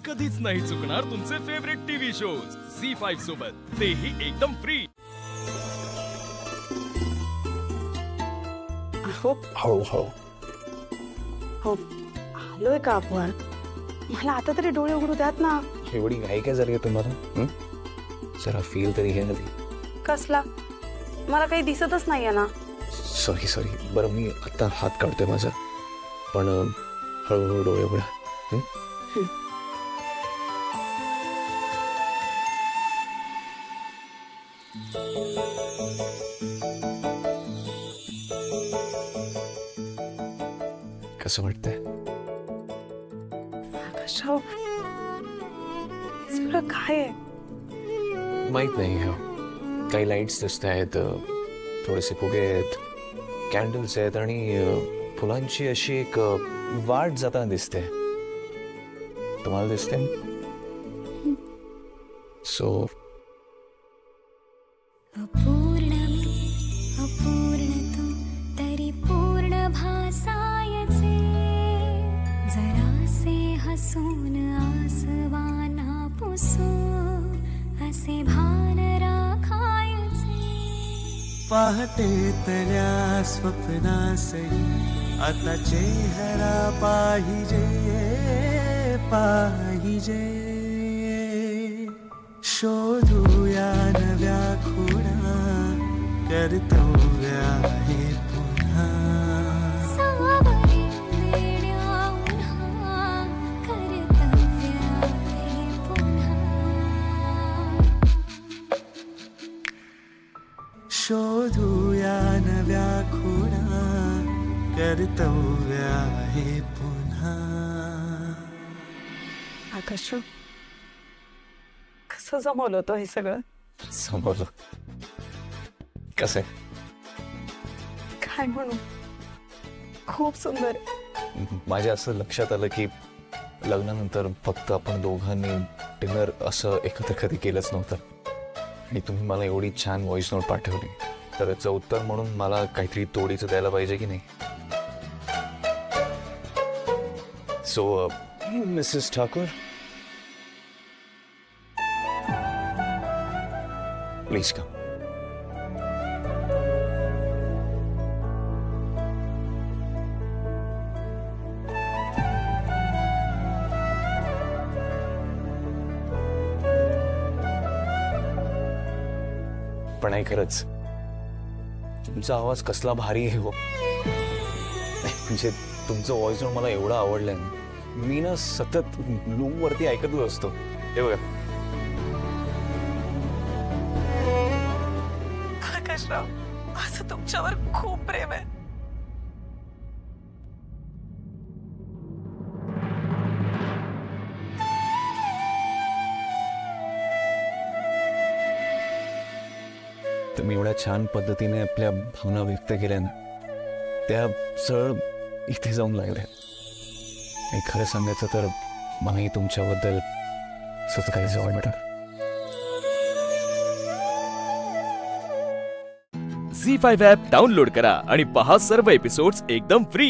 कधीच नाही चुकणार तुमचे फेवरेट टीव्ही शोज झी5 सोबत, तेही एकदम फ्री। हो हळूहळू हो आलोय का आपण? मला आता तरी डोळे उघडू द्यात ना। एवढी घाई काय झाली तुम्हाला? जरा फील तरी घ्या आधी। कसला? मला काही दिसतच नाहीये ना। सॉरी सॉरी, बरं मी आता हात काढतोय माझा, पण हळूहळू डोळे उघडा। कसं वाटतंय? कशाव सगळं काय आहे? माहित नाही हो, काही लाईट्स दिसत आहेत, थोडेसे फुगे आहेत, कॅन्डल्स आहेत आणि फुलांची अशी एक वाट जाताना दिसते। तुम्हाला दिसते? सो अपूर्ण तू तरी पूर्ण भासायचे, जरासे हसून आसवाना पुसू असे भान राखायचे। पहाटेतल्या स्वप्नासही आता चेहरा पाहिजे पाहिजे, शोधूया नव्या खुणा कर्तव्य आहे पुन्हा। सावरी देण्या उन्हा कर्तव्य आहे पुन्हा, शोधूया नव्या खुणा कर्तव्य आहे पुन्हा। आकाश, कसं जमवलं होतं हे सगळं? समोर कसं काय म्हणू, खूप सुंदर आहे। माझ्या असं लक्षात आलं की लग्नानंतर फक्त आपण दोघांनी डिनर असं एकत्र कधी केलंच नव्हतं, आणि तुम्ही मला एवढी छान व्हॉइस नोट पाठवली, तर याचं उत्तर म्हणून मला काहीतरी तोडीचं द्यायला पाहिजे की नाही? So Mrs Thakur, please come. पण नाही, खरंच तुमचा आवाज कसला भारी आहे हो। म्हणजे तुमचं व्हॉइस नोट मला एवढं आवडलंय, मी ना सतत लूप वरती ऐकतच असतो। हे बघा, आकाशराव, असं तुमच्यावर खूप प्रेम आहे। तुम्ही एवढ्या छान पद्धतीने आपल्या भावना व्यक्त केल्या ना, त्या सरळ इथे जाऊन लागल्या। आणि खरं सांगायचं तर मलाही तुमच्याबद्दल असंच काही जवळ वाटतं। झी5 ॲप डाउनलोड करा आणि पहा सर्व एपिसोड्स एकदम फ्री।